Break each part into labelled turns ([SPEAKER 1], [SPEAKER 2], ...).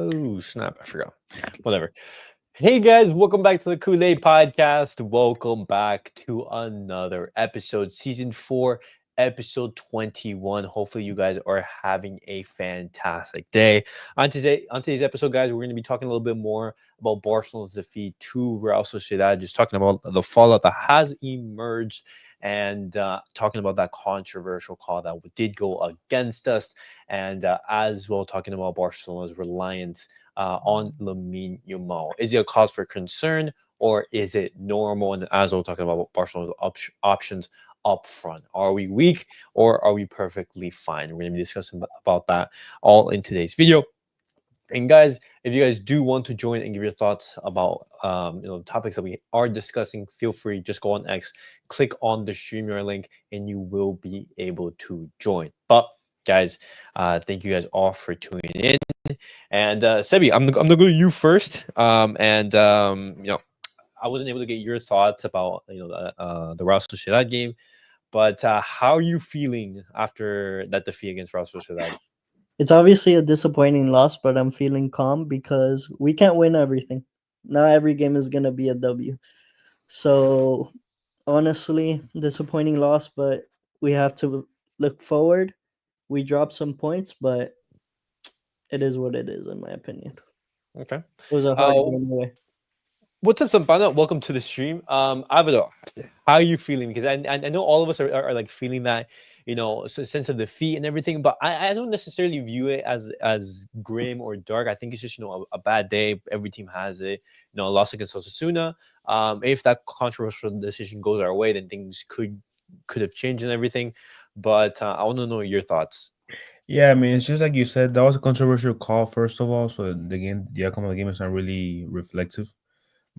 [SPEAKER 1] Oh, snap. I forgot. Whatever. Hey guys, welcome back to the CulePodcast. Welcome back to another episode, season 4, episode 21. Hopefully, you guys are having a fantastic day. On today's episode, guys, we're going to be talking a little bit more about Barcelona's defeat to Real Sociedad, just talking about the fallout that has emerged and talking about that controversial call that did go against us, and as well talking about Barcelona's reliance on Lamine Yamal. Is it a cause for concern or is it normal? And as we're talking about Barcelona's options up front, are we weak or are we perfectly fine? We're going to be discussing about that all in today's video. And guys, if you guys do want to join and give your thoughts about the topics that we are discussing, feel free. Just go on X, click on the StreamYard link, and you will be able to join. But guys, thank you guys all for tuning in. And Sebi, I'm gonna go to you first. I wasn't able to get your thoughts about the Real Sociedad game, but how are you feeling after that defeat against Real Sociedad?
[SPEAKER 2] It's obviously a disappointing loss, but I'm feeling calm because we can't win everything. Not every game is going to be a W. So, honestly, disappointing loss, but we have to look forward. We dropped some points, but it is what it is, in my opinion.
[SPEAKER 1] Okay.
[SPEAKER 2] It was a hard game away.
[SPEAKER 1] What's up, Sampana? Welcome to the stream. Alvaro, how are you feeling? Because I know all of us are like feeling that, sense of defeat and everything, but I don't necessarily view it as grim or dark. I think it's just, a bad day. Every team has it. A loss against Osasuna. If that controversial decision goes our way, then things could have changed and everything. But I want to know your thoughts.
[SPEAKER 3] Yeah, I mean, it's just like you said, that was a controversial call, first of all. So the outcome of the game is not really reflective.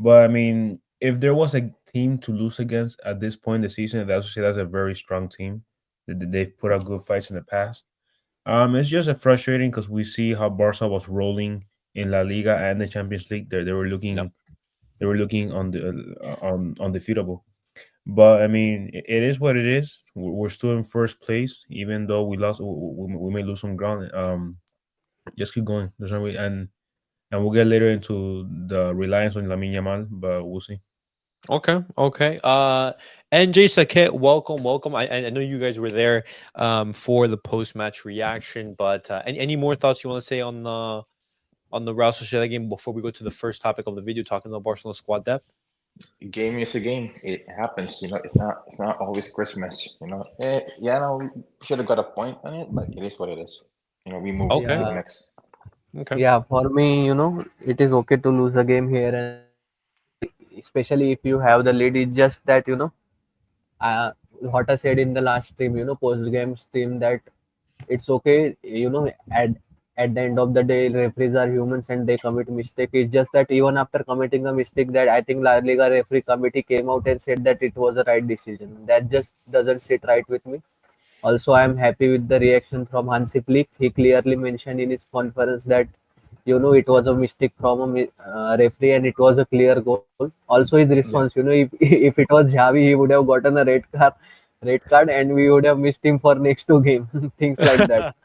[SPEAKER 3] But I mean, if there was a team to lose against at this point in the season, that's a very strong team. They've put out good fights in the past. It's just a frustrating because we see how Barca was rolling in La Liga and the Champions League. They were looking on the undefeatable. But I mean, it is what it is. We're still in first place, even though we lost. We may lose some ground. Just keep going. There's no way, and we'll get later into the reliance on Lamine Yamal, but we'll see.
[SPEAKER 1] Okay. NJ Saket, welcome. I know you guys were there for the post match reaction, but any more thoughts you want to say on the Real Sociedad game before we go to the first topic of the video, talking about Barcelona squad depth?
[SPEAKER 4] Game is a game. It happens. It's not always Christmas. No, we should have got a point on it, but it is what it is. We move
[SPEAKER 1] Okay.
[SPEAKER 4] to the next.
[SPEAKER 1] Okay.
[SPEAKER 5] Yeah, for me, it is okay to lose a game here and especially if you have the lead. It's just that, uh, what I said in the last stream, post game stream, that it's okay, at the end of the day, referees are humans and they commit mistake. It's just that even after committing a mistake, that I think La Liga referee committee came out and said that it was a right decision. That just doesn't sit right with me. Also, I am happy with the reaction from Hansi Flick. He clearly mentioned in his conference that it was a mistake from a referee and it was a clear goal. Also, his response, if if it was Xavi, he would have gotten a red card, and we would have missed him for next 2 games, things like that.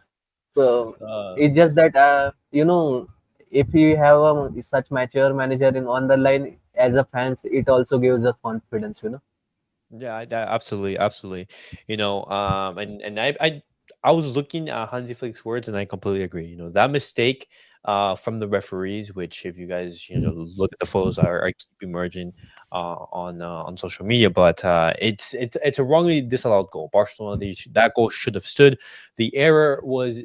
[SPEAKER 5] So it's just that if we have such mature manager on the line, as a fans, it also gives us confidence.
[SPEAKER 1] Yeah, absolutely. And I was looking at Hansi Flick's words, and I completely agree. That mistake from the referees, which if you guys look at the photos, are keep emerging on social media, but it's a wrongly disallowed goal. Barcelona, that goal should have stood. The error was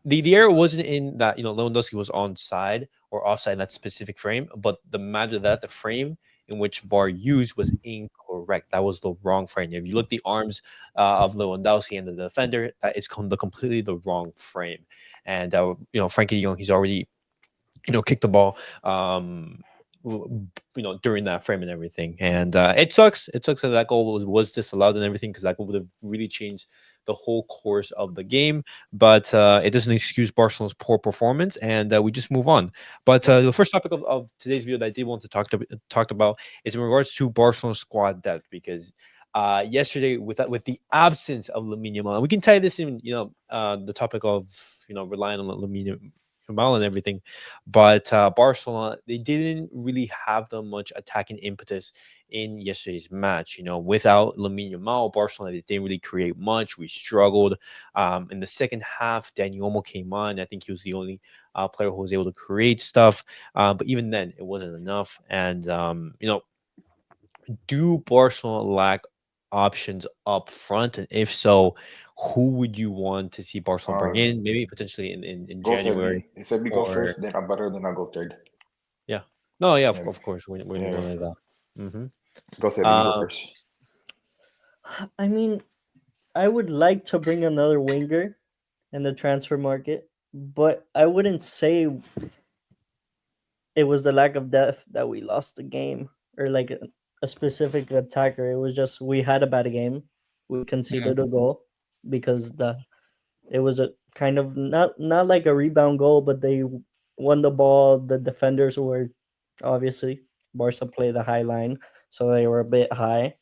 [SPEAKER 1] the error wasn't in that Lewandowski was onside or offside in that specific frame, but the matter that the frame in which VAR used was incorrect. That was the wrong frame. If you look at the arms of Lewandowski and the defender, that is completely the wrong frame. And Frankie de Jong, he's already kicked the ball during that frame and everything. And it sucks. It sucks that goal was disallowed and everything, because that would have really changed the whole course of the game. But it doesn't excuse Barcelona's poor performance, and we just move on. But the first topic of today's video that I did want to talk about is in regards to Barcelona's squad depth, because yesterday with the absence of Lamine Yamal, and we can tie this in the topic of relying on Yamal and everything, but Barcelona, they didn't really have that much attacking impetus in yesterday's match. Without Lamine Yamal, Barcelona, they didn't really create much. We struggled. In the second half, Dani Olmo came on. I think he was the only player who was able to create stuff. But even then, it wasn't enough. And do Barcelona lack options up front? And if so, who would you want to see Barcelona bring
[SPEAKER 4] Uh,
[SPEAKER 1] in? Maybe potentially in
[SPEAKER 4] Go
[SPEAKER 1] January,
[SPEAKER 4] Sebi. Sebi go
[SPEAKER 1] or
[SPEAKER 4] first, then I better, then I go third.
[SPEAKER 1] yeah. No, yeah,
[SPEAKER 4] Yeah,
[SPEAKER 1] of course. We're gonna
[SPEAKER 4] yeah.
[SPEAKER 1] go like that. Mm-hmm.
[SPEAKER 4] Go Sebi, you go
[SPEAKER 1] Um,
[SPEAKER 4] first.
[SPEAKER 2] I mean, I would like to bring another winger in the transfer market, but I wouldn't say it was the lack of depth that we lost the game, or like a specific attacker. It was just we had a bad game. We conceded a goal because it was a kind of not like a rebound goal, but they won the ball. The defenders were obviously Barca play the high line, so they were a bit high.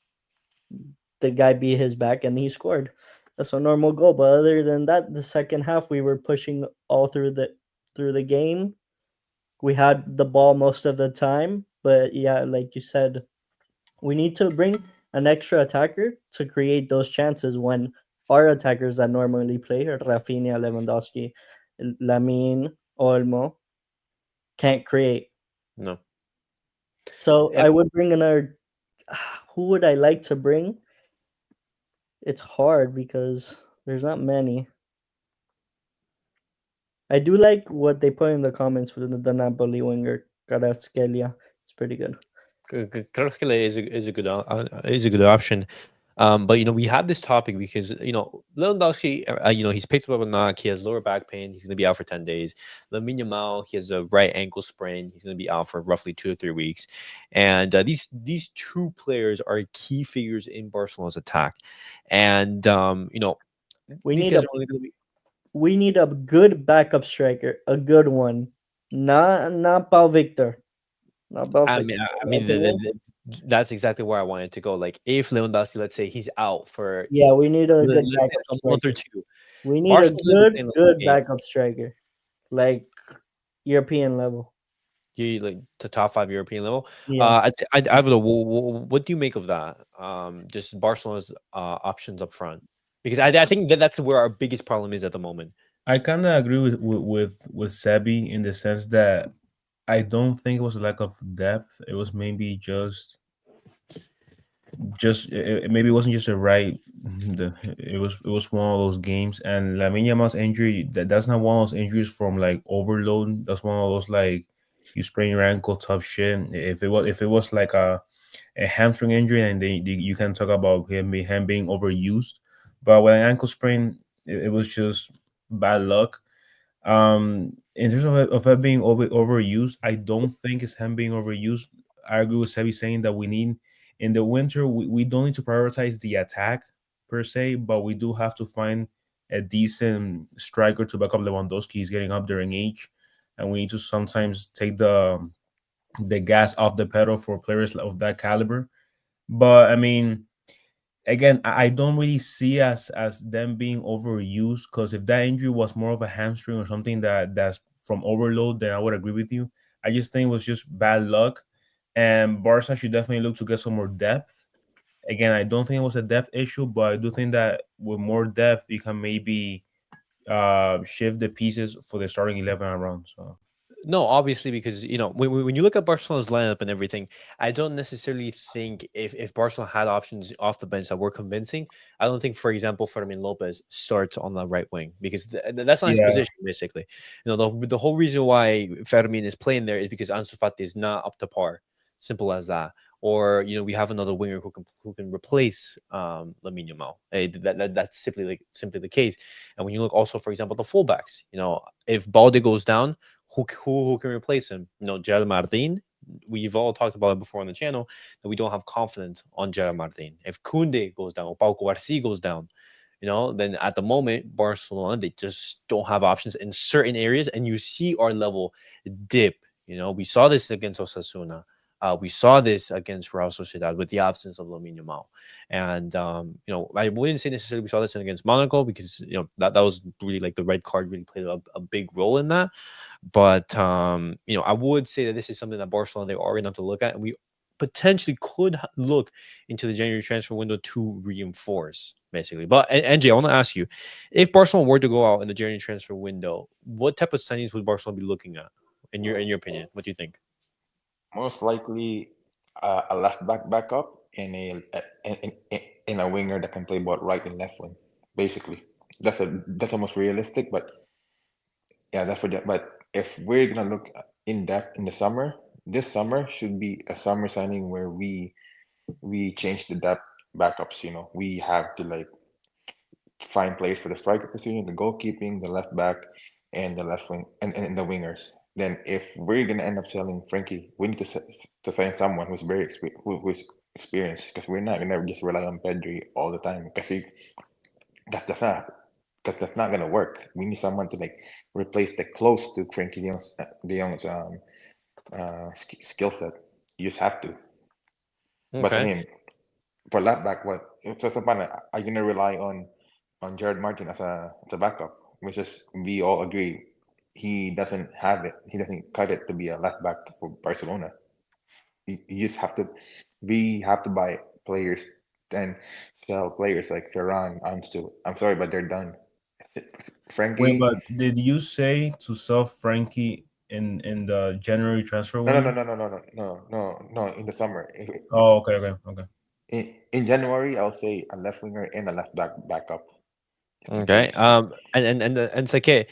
[SPEAKER 2] The guy beat his back and he scored. That's a normal goal. But other than that, the second half we were pushing all through the game. We had the ball most of the time, but yeah, like you said, we need to bring an extra attacker to create those chances when our attackers that normally play, Rafinha, Lewandowski, Lamine, Olmo, can't create.
[SPEAKER 1] no.
[SPEAKER 2] So
[SPEAKER 1] And
[SPEAKER 2] I would bring another. Who would I like to bring? It's hard because there's not many. I do like what they put in the comments for the Napoli winger, Kvaratskhelia. It's pretty good.
[SPEAKER 1] Kerkele is a good option. But we have this topic because Lewandowski, he's picked up a knock. He has lower back pain. He's going to be out for 10 days. Lamine Yamal, he has a right ankle sprain. He's going to be out for roughly 2 or 3 weeks. And these two players are key figures in Barcelona's attack. And
[SPEAKER 2] We
[SPEAKER 1] these
[SPEAKER 2] need
[SPEAKER 1] guys
[SPEAKER 2] a
[SPEAKER 1] are only going to be.
[SPEAKER 2] we need a good backup striker, a good one. Not Paul Victor. Not Paul
[SPEAKER 1] I
[SPEAKER 2] Victor.
[SPEAKER 1] mean, I
[SPEAKER 2] In my
[SPEAKER 1] mean,
[SPEAKER 2] opinion.
[SPEAKER 1] that's exactly where I wanted to go. Like, if Lewandowski, let's say he's out for
[SPEAKER 2] Yeah, we need a good
[SPEAKER 1] let's say
[SPEAKER 2] backup
[SPEAKER 1] it's a month or
[SPEAKER 2] striker.
[SPEAKER 1] two,
[SPEAKER 2] We need a
[SPEAKER 1] Barcelona's going to be
[SPEAKER 2] good
[SPEAKER 1] playing the whole
[SPEAKER 2] good
[SPEAKER 1] game.
[SPEAKER 2] backup striker, like European level.
[SPEAKER 1] You like to top five European level.
[SPEAKER 2] Yeah.
[SPEAKER 1] I don't know. What do you make of that? Just Barcelona's options up front, because I think that's where our biggest problem is at the moment.
[SPEAKER 3] I kind of agree with Sebi in the sense that I don't think it was a lack of depth. It was maybe just maybe it wasn't just a right. It was one of those games, and Lamine Yamal's injury, that's not one of those injuries from like overload. That's one of those like you sprain your ankle, tough shit. If it was like a hamstring injury, and you can talk about him being overused, but with an ankle sprain, it was just bad luck. In terms of it being overused, I don't think it's him being overused. I agree with Sebi saying that we need in the winter we don't need to prioritize the attack per se, but we do have to find a decent striker to back up Lewandowski. He's getting up there in age, and we need to sometimes take the gas off the pedal for players of that caliber. But I mean, again, I don't really see as them being overused, because if that injury was more of a hamstring or something that's from overload, then I would agree with you. I just think it was just bad luck, and Barca should definitely look to get some more depth. Again, I don't think it was a depth issue, but I do think that with more depth, you can maybe shift the pieces for the starting 11 around. So
[SPEAKER 1] No, obviously, because when you look at Barcelona's lineup and everything, I don't necessarily think if Barcelona had options off the bench that were convincing, I don't think, for example, Fermin Lopez starts on the right wing, because that's not his
[SPEAKER 3] yeah,
[SPEAKER 1] position. Basically, the whole reason why Fermin is playing there is because Ansu Fati is not up to par. Simple as that. Or we have another winger who can replace Lamine Yamal. That's simply the case. And when you look also, for example, the fullbacks, if Balde goes down, who can replace him? Gerard Martin. We've all talked about it before on the channel that we don't have confidence on Gerard Martin. If Kunde goes down, or Pau Cubarsí goes down, then at the moment Barcelona, they just don't have options in certain areas, and you see our level dip. We saw this against Osasuna. We saw this against Real Sociedad with the absence of Lamine Yamal, and I wouldn't say necessarily we saw this against Monaco because that was really like the red card really played a big role in that. But I would say that this is something that Barcelona they are going to have to look at, and we potentially could look into the January transfer window to reinforce basically. But NJ, I want to ask you, if Barcelona were to go out in the January transfer window, what type of signings would Barcelona be looking at in your opinion? What do you think?
[SPEAKER 4] Most likely a left back backup and a winger that can play both right and left wing. Basically, that's the most realistic. But yeah, that's for that. But if we're gonna look in depth in the summer, this summer should be a summer signing where we change the depth backups. We have to like find players for the striker position, the goalkeeping, the left back, and the left wing, and the wingers. Then, if we're gonna end up selling Frankie, we need to find someone who's who's experienced, because we're not gonna just rely on Pedri all the time. Because that's not that's not gonna work. We need someone to like replace the close to Frankie De Jong's skill set. You just have to. But I
[SPEAKER 1] Okay.
[SPEAKER 4] mean, for left back, what it's just upon are you gonna rely on Jared Martin as a backup? Which is we all agree he doesn't have it. He doesn't cut it to be a left back for Barcelona. You just have to. We have to buy players and sell players like Ferran, Ansu. I'm sorry, but they're done.
[SPEAKER 3] Wait,
[SPEAKER 4] Frankie,
[SPEAKER 3] but did you say to sell Frankie in the January transfer
[SPEAKER 4] no, no, no,
[SPEAKER 3] window?
[SPEAKER 4] no, no, no, no, no, no, no. In the summer,
[SPEAKER 3] Oh, okay, okay, okay.
[SPEAKER 4] in January, I'll say a left winger and a left back backup, just in
[SPEAKER 1] Okay.
[SPEAKER 4] case.
[SPEAKER 1] And it's okay.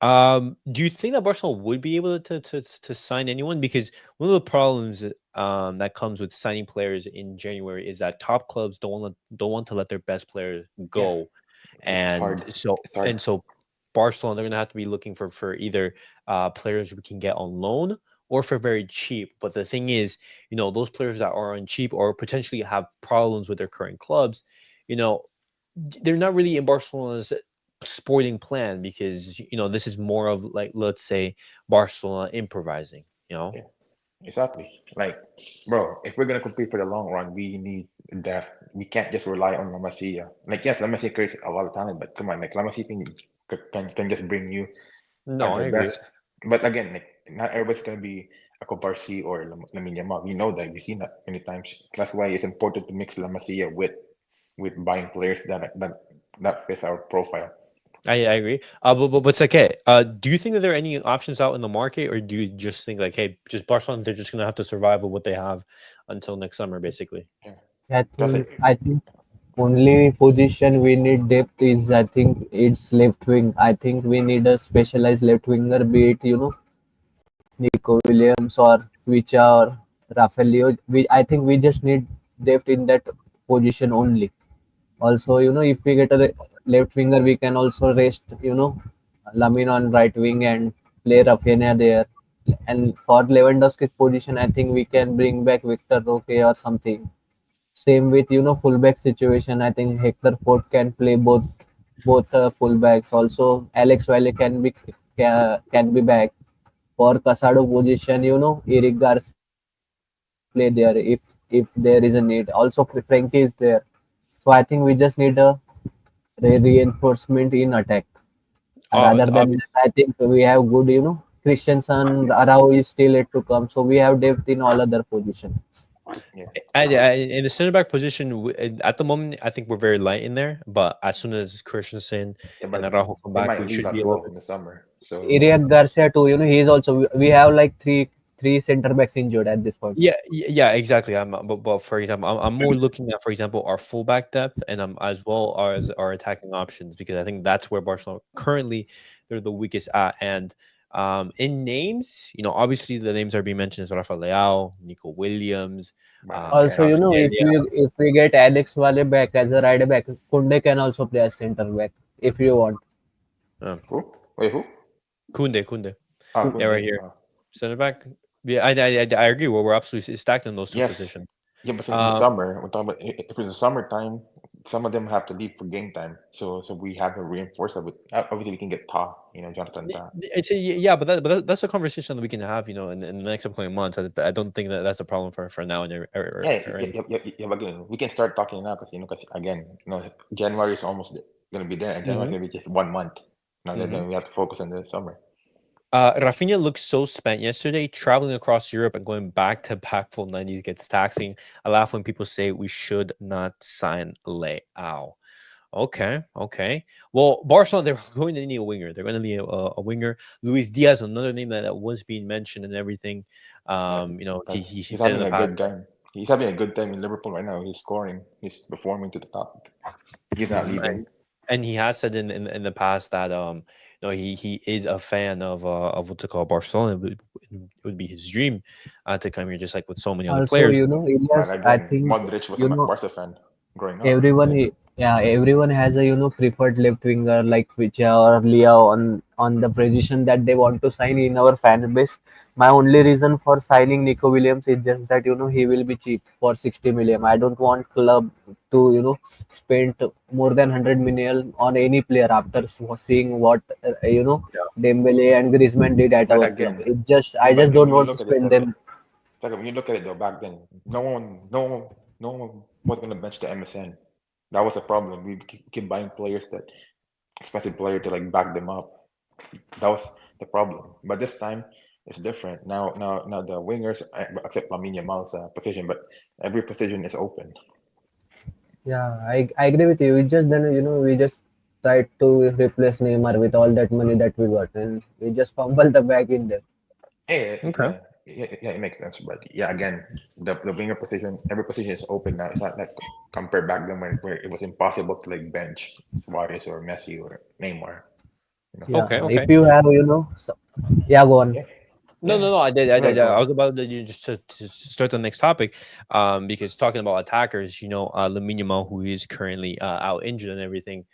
[SPEAKER 1] Do you think that Barcelona would be able to sign anyone? Because one of the problems that comes with signing players in January is that top clubs don't want to let their best players
[SPEAKER 4] Yeah,
[SPEAKER 1] go,
[SPEAKER 4] it's
[SPEAKER 1] and
[SPEAKER 4] hard.
[SPEAKER 1] so
[SPEAKER 4] It's hard.
[SPEAKER 1] and so Barcelona they're gonna have to be looking for either players we can get on loan or for very cheap. But the thing is, those players that are on cheap or potentially have problems with their current clubs, you know, they're not really in Barcelona's sporting plan because this is more of like, let's say, Barcelona improvising.
[SPEAKER 4] Yeah, exactly. Like, bro, if we're gonna compete for the long run, we need depth. We can't just rely on La Masia. Like, yes, La Masia creates a lot of talent, but come on, like La Masia can just bring you
[SPEAKER 1] No, I
[SPEAKER 4] the
[SPEAKER 1] agree.
[SPEAKER 4] best. But again, like not everybody's gonna be a Comparsi or Lamine Yamal. We know that. We've seen that many times. That's why it's important to mix La Masia with buying players that fits our profile.
[SPEAKER 1] I agree. But it's okay. Do you think that there are any options out in the market, or do you just think like, hey, just Barcelona, they're just gonna have to survive with what they have until next summer, basically?
[SPEAKER 4] Yeah,
[SPEAKER 5] I
[SPEAKER 4] that's
[SPEAKER 5] think
[SPEAKER 4] it.
[SPEAKER 5] I think only position we need depth is, I think, it's left wing. I think we need a specialized left winger, be it Nico Williams or Vicha or Rafaelio. I think we just need depth in that position only. Also, if we get a left winger, we can also rest Lamine on right wing and play Rafinha there. And for Lewandowski's position, I think we can bring back Victor Roque or something. Same with fullback situation. I think Hector Ford can play both fullbacks. Also, Alex Valle can be back for Casado position. Eric Garcia can also play there if there is a need. Also, Frankie is there. So I think we just need a reinforcement in attack. Rather than that,
[SPEAKER 1] Obviously.
[SPEAKER 5] I think we have good. Christensen, Arau is still yet to come. So we have depth in all other positions.
[SPEAKER 4] Yeah,
[SPEAKER 1] In the center back position, at the moment, I think we're very light in there. But as soon as Christensen
[SPEAKER 4] yeah,
[SPEAKER 1] and
[SPEAKER 4] but
[SPEAKER 1] Araujo come
[SPEAKER 4] they
[SPEAKER 1] back,
[SPEAKER 4] might
[SPEAKER 1] we
[SPEAKER 4] leave
[SPEAKER 1] should be
[SPEAKER 4] as
[SPEAKER 1] able
[SPEAKER 4] well
[SPEAKER 1] to.
[SPEAKER 4] in the summer. So
[SPEAKER 5] Eric Garcia too. He is also. We have like three center backs injured at this point.
[SPEAKER 1] Yeah, exactly. But for example, I'm more looking at, for example, our fullback depth and as well as our attacking options because I think that's where Barcelona currently they're the weakest at. And in names, obviously the names are being mentioned as Rafa Leao, Nico Williams,
[SPEAKER 5] Also,
[SPEAKER 1] Rafinha.
[SPEAKER 5] if we get Alex Valle back as a right back, Kunde can also play as center back if you want.
[SPEAKER 1] Uh,
[SPEAKER 4] who? Wait, who?
[SPEAKER 1] Kunde.
[SPEAKER 4] Ah,
[SPEAKER 1] Yeah,
[SPEAKER 4] Kunde.
[SPEAKER 1] right here, center back. Yeah, I agree. Well, we're absolutely stacked in those two
[SPEAKER 4] Yes,
[SPEAKER 1] positions.
[SPEAKER 4] Yeah, but in the
[SPEAKER 1] Um,
[SPEAKER 4] summer, we're talking about if it's the summertime, some of them have to leave for game time. So we have to reinforce that with obviously we can get Ta, Jonathan Ta.
[SPEAKER 1] it's yeah, but that's a conversation that we can have, in the next upcoming months. I don't think that that's a problem for now and
[SPEAKER 4] Yeah,
[SPEAKER 1] or
[SPEAKER 4] yeah,
[SPEAKER 1] anything.
[SPEAKER 4] yeah, yeah, yeah, but again, we can start talking now because again, January is almost gonna be there, and January is
[SPEAKER 1] Mhm,
[SPEAKER 4] gonna be just 1 month. Now that
[SPEAKER 1] mhm.
[SPEAKER 4] then we have to focus on the summer.
[SPEAKER 1] Rafinha looked so spent yesterday, traveling across Europe and going back to back full 90s gets taxing. I laugh when people say we should not sign Leao. Okay, okay. Well, Barcelona, they're going to need a winger. They're going to need a winger. Luis Diaz, another name that was being mentioned and everything.
[SPEAKER 4] Yeah,
[SPEAKER 1] He
[SPEAKER 4] he's
[SPEAKER 1] said in
[SPEAKER 4] having
[SPEAKER 1] the
[SPEAKER 4] a
[SPEAKER 1] past.
[SPEAKER 4] good game. He's having a good time in Liverpool right now. He's scoring. He's performing to the top. He's not
[SPEAKER 1] Mhm,
[SPEAKER 4] leaving.
[SPEAKER 1] and he has said in the past that he is a fan of what's it called, Barcelona. It would be his dream to come here, just like with so many other
[SPEAKER 5] Also,
[SPEAKER 1] players.
[SPEAKER 4] But
[SPEAKER 5] Elias, I
[SPEAKER 4] again,
[SPEAKER 5] think
[SPEAKER 4] Modric was a
[SPEAKER 5] you know
[SPEAKER 4] Barca fan growing up.
[SPEAKER 5] everyone yeah, everyone has a preferred left winger like Vicha or Leo on the position that they want to sign in our fan base. My only reason for signing Nico Williams is just that he will be cheap for 60 million. I don't want club to spend more than 100 million on any player after seeing what Dembele and Griezmann did at
[SPEAKER 4] But
[SPEAKER 5] our club.
[SPEAKER 4] again,
[SPEAKER 5] It just
[SPEAKER 4] yeah,
[SPEAKER 5] I
[SPEAKER 4] but
[SPEAKER 5] just
[SPEAKER 4] again,
[SPEAKER 5] don't
[SPEAKER 4] when you
[SPEAKER 5] want to
[SPEAKER 4] look at it,
[SPEAKER 5] spend them.
[SPEAKER 4] When you look at it though, back then, no one was gonna bench the MSN. That was the problem. We keep buying players that expensive player to like back them up. That was the problem. But this time it's different. Now the wingers, except Lamine Yamal's position, but every position is open.
[SPEAKER 5] Yeah, I agree with you. We just then we just tried to replace Neymar with all that money that we got, and we just fumbled the bag in there.
[SPEAKER 4] Yeah,
[SPEAKER 1] Okay.
[SPEAKER 4] yeah, it makes sense. But yeah, again, the winger position, every position is open now. It's not like compared back then where it was impossible to like bench Suarez or Messi or Neymar.
[SPEAKER 5] Yeah,
[SPEAKER 1] Okay,
[SPEAKER 5] if
[SPEAKER 1] okay.
[SPEAKER 5] you have yeah, go on.
[SPEAKER 4] Yeah,
[SPEAKER 1] No,
[SPEAKER 4] yeah.
[SPEAKER 1] no, no. I did. I
[SPEAKER 4] No,
[SPEAKER 1] did.
[SPEAKER 4] go
[SPEAKER 1] I
[SPEAKER 4] on.
[SPEAKER 1] was about to just to start the next topic, because talking about attackers, Lamine Yamal, who is currently out injured and everything.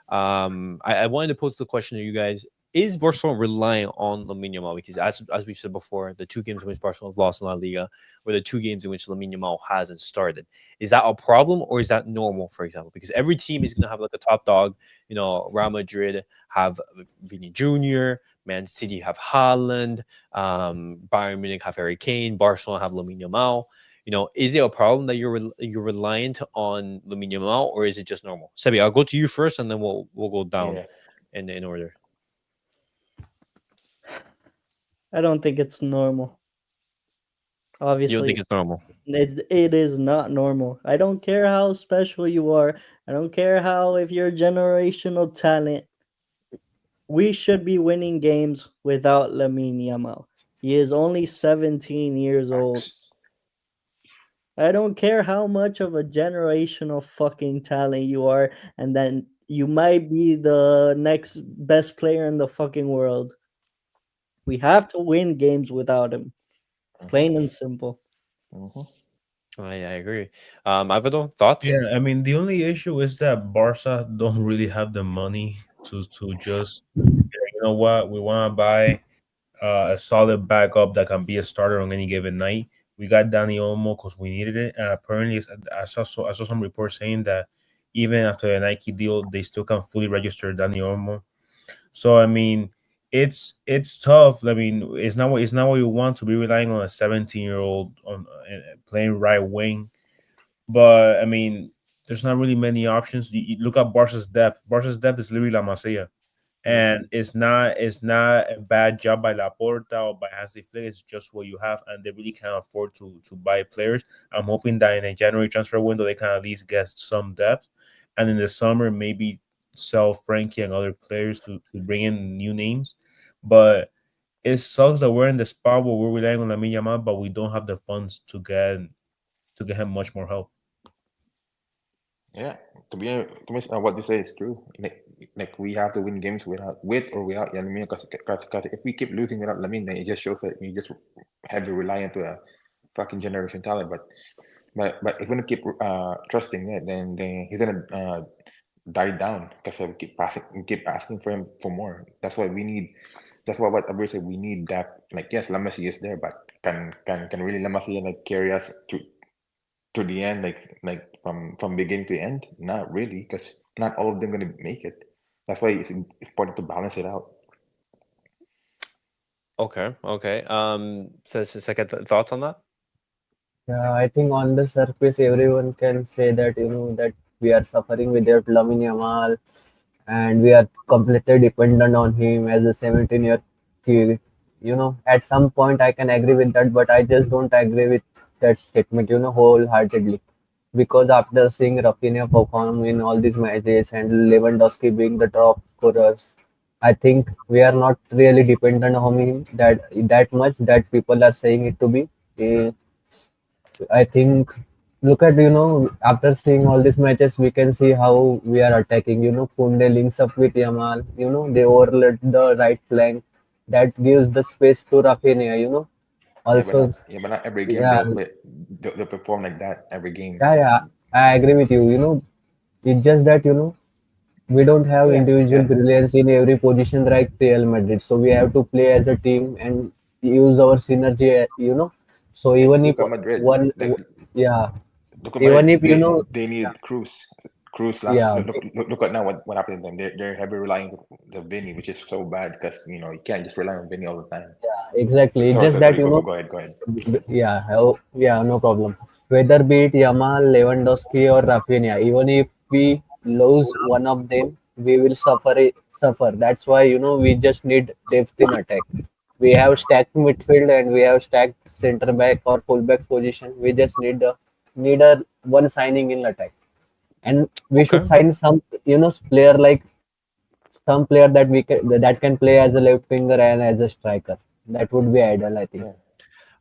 [SPEAKER 1] I wanted to pose the question to you guys: is Barcelona relying on Lamine Yamal? Because as we said before, the two games in which Barcelona have lost in La Liga were the two games in which Lamine Yamal hasn't started. Is that a problem or is that normal? For example, because every team is going to have like a top dog. Real Madrid have Vini Jr., Man City have Haaland, Bayern Munich have Harry Kane, Barcelona have Lamine Yamal. Is it a problem that you're reliant on Lamine Yamal, or is it just normal? Sebi, I'll go to you first, and then we'll go down
[SPEAKER 4] Yeah,
[SPEAKER 1] in order.
[SPEAKER 2] I don't think it's normal.
[SPEAKER 1] You don't think
[SPEAKER 2] Obviously,
[SPEAKER 1] it's normal?
[SPEAKER 2] it is not normal. I don't care how special you are. I don't care how if you're a generational talent. We should be winning games without Lamine Yamal. He is only 17 years old.
[SPEAKER 4] facts.
[SPEAKER 2] I don't care how much of a generational fucking talent you are, and then you might be the next best player in the fucking world. We have to win games without him. Plain
[SPEAKER 4] Mm-hmm,
[SPEAKER 2] and simple.
[SPEAKER 4] mm-hmm.
[SPEAKER 1] I agree. Alvaro, thoughts?
[SPEAKER 3] Yeah, I mean the only issue is that Barca don't really have the money to just you know what we want to buy a solid backup that can be a starter on any given night. We got Danny Olmo because we needed it, and apparently I saw some reports saying that even after the Nike deal, they still can't fully register Danny Olmo. So I mean, it's tough. I mean, it's not what you want to be relying on a 17-year-old on playing right wing. But I mean, there's not really many options. You look at Barca's depth. Barca's depth is literally La Masia,
[SPEAKER 4] Yeah,
[SPEAKER 3] and it's not a bad job by Laporta or by Hansi Flick. It's just what you have, and they really can't afford to buy players. I'm hoping that in a January transfer window they can at least get some depth, and in the summer maybe sell Frankie and other players to bring in new names. But it sucks that we're in the spot where we're relying on Lamine Yamal, but we don't have the funds to get him much more help.
[SPEAKER 4] yeah. To me, what they say is true. Like we have to win games with or without Lamine, because if we keep losing without Lamine, then it just shows that you just heavily reliant to a fucking generation talent. But if we're gonna keep trusting it, then he's gonna die down because we keep asking for him for more. That's why we need. That's why what Abir said, we need that. Like yes, Lamasi is there, but can really Lamasi like carry us to the end, like from beginning to end? Not really, because not all of them gonna make it. That's why it's important to balance it out.
[SPEAKER 1] Okay, okay. Second thoughts on that?
[SPEAKER 5] Yeah, I think on the surface, everyone can say that that we are suffering without Lamine Yamal, and we are completely dependent on him as a 17-year kid. At some point, I can agree with that, but I just don't agree with that statement. Wholeheartedly, because after seeing Rafinha perform in all these matches and Lewandowski being the top scorers, I think we are not really dependent on him that much that people are saying it to be. Eh, I think look at after seeing all these matches we can see how we are attacking. Kunde links up with Yamal. They overload the right flank. That gives the space to Rafinha.
[SPEAKER 4] Yeah, but
[SPEAKER 5] Also,
[SPEAKER 4] not every game
[SPEAKER 5] yeah,
[SPEAKER 4] they'll perform like that every game.
[SPEAKER 5] yeah. I agree with you. It's just that we don't have
[SPEAKER 4] Yeah,
[SPEAKER 5] individual
[SPEAKER 4] yeah.
[SPEAKER 5] brilliance in every position like Real Madrid. So we have to play as a team and use our synergy. So
[SPEAKER 4] Like
[SPEAKER 5] even if
[SPEAKER 4] look at Madrid.
[SPEAKER 5] one,
[SPEAKER 4] Like
[SPEAKER 5] yeah,
[SPEAKER 4] look at
[SPEAKER 5] even
[SPEAKER 4] Madrid.
[SPEAKER 5] if
[SPEAKER 4] They need Cruz. Cruz last.
[SPEAKER 5] yeah,
[SPEAKER 4] Look at now what happened to them. They're heavy relying on the Vinny, which is so bad because you can't just rely on Vinny all the time. So,
[SPEAKER 5] exactly. It's
[SPEAKER 4] sorry,
[SPEAKER 5] just
[SPEAKER 4] sorry,
[SPEAKER 5] that
[SPEAKER 4] sorry. Go ahead, go ahead.
[SPEAKER 5] yeah, yeah, no problem. Whether be it Yamal, Lewandowski, or Rafinha, even if we lose one of them, we will suffer. That's why we just need depth in attack. We have stacked midfield and we have stacked center back or full back position. We just need a one signing in attack, and we
[SPEAKER 1] Okay.
[SPEAKER 5] should sign some player like some player that can play as a left winger and as a striker. That would be ideal, I think.
[SPEAKER 4] Yeah.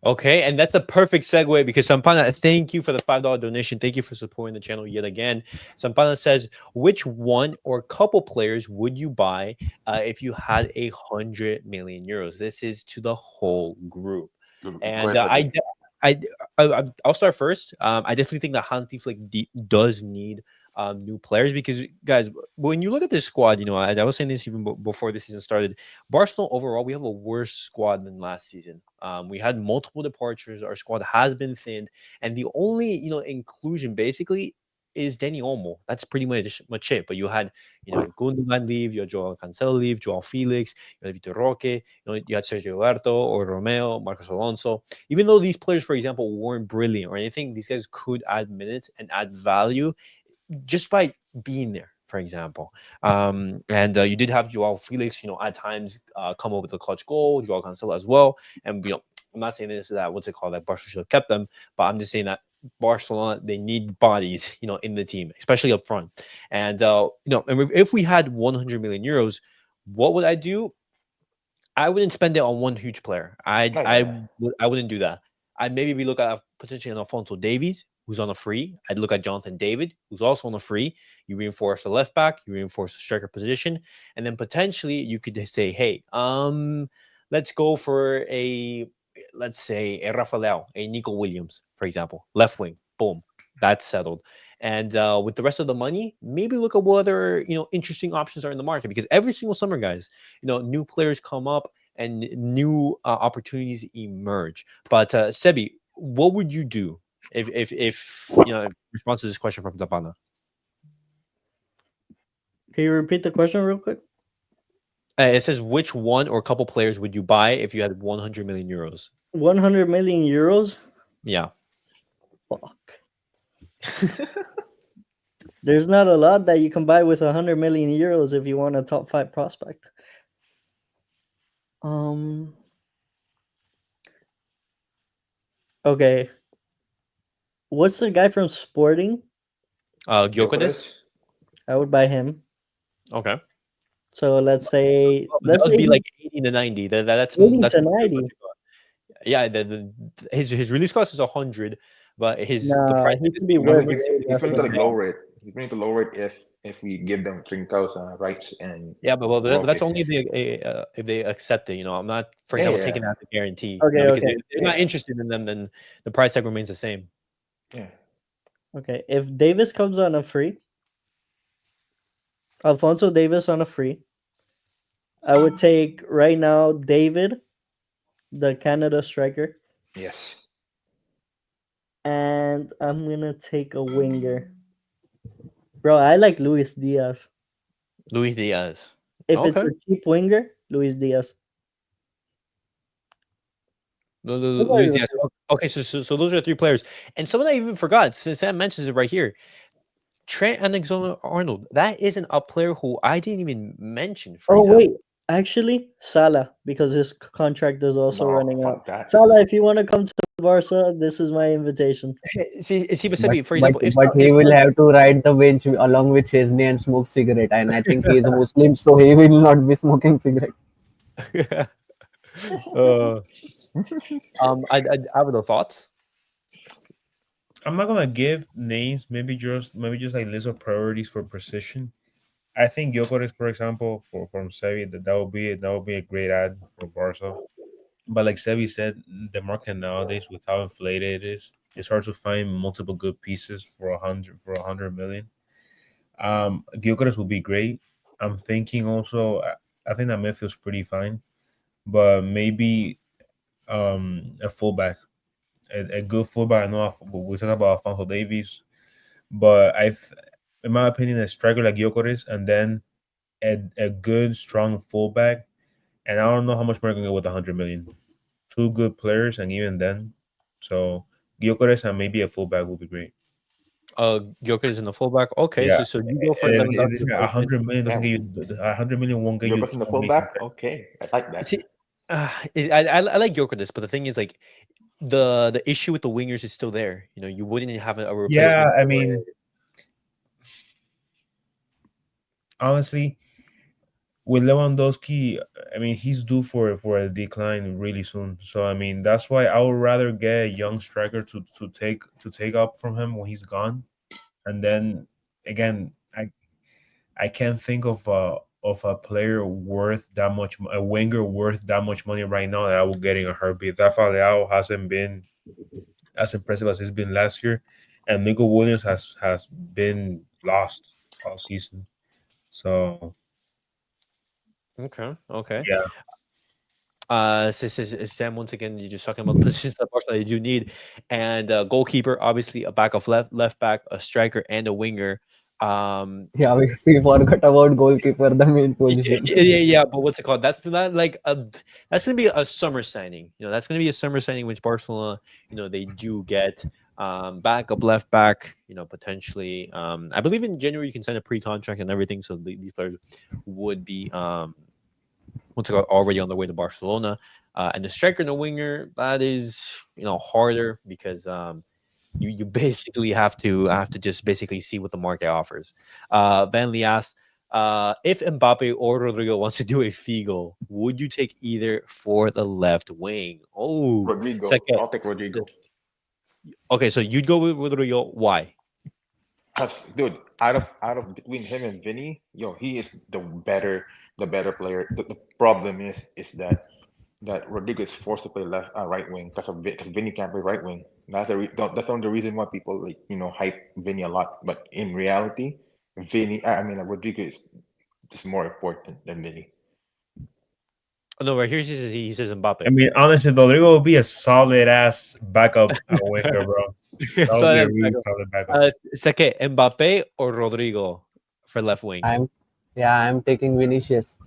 [SPEAKER 1] Okay, and that's a perfect segue because Sampana, thank you for the $5 donation. Thank you for supporting the channel yet again. Sampana says, which one or couple players would you buy if you had 100 million euros? This is to the whole group,
[SPEAKER 4] Go
[SPEAKER 1] and
[SPEAKER 4] ahead, Fadi.
[SPEAKER 1] I'll start first. I definitely think that Hansi Flick does need new players because, guys, when you look at this squad, I was saying this even before the season started. Barcelona overall, we have a worse squad than last season. We had multiple departures. Our squad has been thinned, and the only inclusion basically is Danny Olmo. That's pretty much it. But you had Gundogan leave, you had Joao Cancelo leave, Joao Felix, you had Vitor Roque, you had Sergio Huerto or Romeo, Marcos Alonso. Even though these players, for example, weren't brilliant or anything, these guys could add minutes and add value just by being there, for example. And you did have Joao Felix, at times come up with a clutch goal, Joao Cancelo as well. And, I'm not saying this is that, what's it called, that Barca should have kept them, but I'm just saying that Barcelona, they need bodies, in the team, especially up front. And, and if we had 100 million euros, what would I do? I wouldn't spend it on one huge player.
[SPEAKER 4] Oh yeah.
[SPEAKER 1] I wouldn't do that. I'd maybe be look at potentially an Alfonso Davies, who's on a free. I'd look at Jonathan David, who's also on a free. You reinforce the left back, you reinforce the striker position, and then potentially you could say, hey, let's go for let's say a Rafael, a Nico Williams, for example, left wing. Boom, that's settled. And with the rest of the money, maybe look at what other interesting options are in the market because every single summer, guys, new players come up and new opportunities emerge. But Sebi, what would you do if response to this question from Zapana?
[SPEAKER 2] Can you repeat the question real quick?
[SPEAKER 1] It says which one or couple players would you buy if you had 100 million euros?
[SPEAKER 2] 100 million euros?
[SPEAKER 1] Yeah.
[SPEAKER 2] Fuck. There's not a lot that you can buy with 100 million euros if you want a top 5 prospect. Okay. What's the guy from Sporting?
[SPEAKER 1] Gyökeres?
[SPEAKER 2] I would buy him.
[SPEAKER 1] Okay.
[SPEAKER 2] So let's say
[SPEAKER 1] That would be like 80 to 90. That's
[SPEAKER 2] 80
[SPEAKER 1] that's
[SPEAKER 2] to 90.
[SPEAKER 1] yeah. His release cost is 100, but the
[SPEAKER 2] Nah,
[SPEAKER 1] price
[SPEAKER 2] he should be
[SPEAKER 4] No,
[SPEAKER 2] worth
[SPEAKER 4] he's going to like
[SPEAKER 2] definitely.
[SPEAKER 4] lower it. He's going to lower it if we give them 3,000 rights and
[SPEAKER 1] Yeah, but that's
[SPEAKER 4] Roque.
[SPEAKER 1] only if they accept it. I'm not, for
[SPEAKER 4] Yeah,
[SPEAKER 1] example,
[SPEAKER 4] yeah,
[SPEAKER 1] taking out the guarantee.
[SPEAKER 2] Okay,
[SPEAKER 1] Because
[SPEAKER 2] okay,
[SPEAKER 1] if they're not
[SPEAKER 4] yeah,
[SPEAKER 1] interested in them, then the price tag remains the same.
[SPEAKER 4] yeah.
[SPEAKER 2] okay. If Davis comes on a free, Alfonso Davis on a free, I would take right now David, the Canada striker,
[SPEAKER 4] Yes.
[SPEAKER 2] and I'm gonna take a winger. Bro, I like Luis Diaz.
[SPEAKER 1] Luis Diaz.
[SPEAKER 2] If it's
[SPEAKER 1] Okay.
[SPEAKER 2] a cheap winger, Luis Diaz. What about
[SPEAKER 1] Luis
[SPEAKER 2] you?
[SPEAKER 1] Diaz. Okay, so those are three players. And someone I even forgot, since Sam mentions it right here, Trent Alexander-Arnold. That isn't a player who I didn't even mention, for
[SPEAKER 2] Oh
[SPEAKER 1] example.
[SPEAKER 2] wait, actually Salah, because his contract is also
[SPEAKER 4] No,
[SPEAKER 2] running out.
[SPEAKER 4] fuck that.
[SPEAKER 2] Salah, if you want to come to Barca, this is my invitation.
[SPEAKER 1] See, but
[SPEAKER 5] But
[SPEAKER 1] Sebi, for
[SPEAKER 5] but
[SPEAKER 1] example, if
[SPEAKER 5] but he will have to ride the bench along with Chesney and smoke cigarette. And I think he is a Muslim, so he will not be smoking cigarette.
[SPEAKER 1] uh, I have no thoughts.
[SPEAKER 3] I'm not gonna give names. Maybe just like list of priorities for precision. I think Gyökeres, for example, from Sevi, that would be a great ad for Barca. But like Sevi said, the market nowadays, with how inflated it is, it's hard to find multiple good pieces for 100 million. Gyökeres will be great. I'm thinking also. I think that midfield's pretty fine, but maybe a fullback, a good fullback. I know we talk about Alfonso Davies, but in my opinion, a striker like Gyökeres, and then a good strong fullback. And I don't know how much more I can get with 100 million. Two good players, and even then, so Gyökeres and maybe a fullback would be great.
[SPEAKER 1] Joker is in the fullback. Okay,
[SPEAKER 3] Yeah,
[SPEAKER 1] so you go for Lewandowski
[SPEAKER 3] a
[SPEAKER 1] replacement.
[SPEAKER 3] 100 million doesn't get
[SPEAKER 4] Damn,
[SPEAKER 3] you 100 million won't get
[SPEAKER 4] you're
[SPEAKER 3] you
[SPEAKER 4] pressing
[SPEAKER 3] two
[SPEAKER 4] the
[SPEAKER 3] amazing
[SPEAKER 4] fullback.
[SPEAKER 3] players.
[SPEAKER 4] Okay, I like that.
[SPEAKER 1] See, I like Joker this, but the thing is, like, the issue with the wingers is still there. You know, you wouldn't have a
[SPEAKER 3] Yeah,
[SPEAKER 1] replacement
[SPEAKER 3] I
[SPEAKER 1] for.
[SPEAKER 3] mean, honestly, with Lewandowski, I mean he's due for a decline really soon. So I mean that's why I would rather get a young striker to take up from him when he's gone, and then again I can't think of a player worth that much, a winger worth that much money right now that I will get in a heartbeat. Rafa Leao hasn't been as impressive as he's been last year, and Nico Williams has been lost all season. So
[SPEAKER 1] Okay.
[SPEAKER 3] yeah,
[SPEAKER 1] Sam, once again, you're just talking about the positions that Barcelona do need, and goalkeeper, obviously a back of left back, a striker, and a winger.
[SPEAKER 5] Yeah, we forgot about goalkeeper, the main position.
[SPEAKER 1] Yeah. But what's it called? That's not like that's gonna be a summer signing. You know, that's gonna be a summer signing, which Barcelona, they do get backup left back. You know, potentially. I believe in January you can sign a pre-contract and everything, so these players would be what's it called, already on the way to Barcelona. And the striker and the winger, that is harder because you basically have to just basically see what the market offers. Van Lee asks, if Mbappe or Rodrigo wants to do a Figo, would you take either for the left wing? Oh,
[SPEAKER 4] Rodrigo,
[SPEAKER 1] second.
[SPEAKER 4] I'll take Rodrigo.
[SPEAKER 1] Okay, so you'd go with Rodrigo. Why?
[SPEAKER 4] Cause dude, out of between him and Vinny, he is the better player. The problem is that Rodrigo is forced to play right wing because Vinny can't play right wing. That's the only reason why people hype Vinny a lot. But in reality, Rodrigo is just more important than Vinny.
[SPEAKER 1] Oh, no, right here he says
[SPEAKER 3] I
[SPEAKER 1] Mbappe.
[SPEAKER 3] mean honestly, Rodrigo would be a solid ass backup winger, bro. That would be a
[SPEAKER 1] So
[SPEAKER 3] really solid backup.
[SPEAKER 1] second, Mbappe or Rodrigo for left wing?
[SPEAKER 5] I'm I'm taking Vinicius.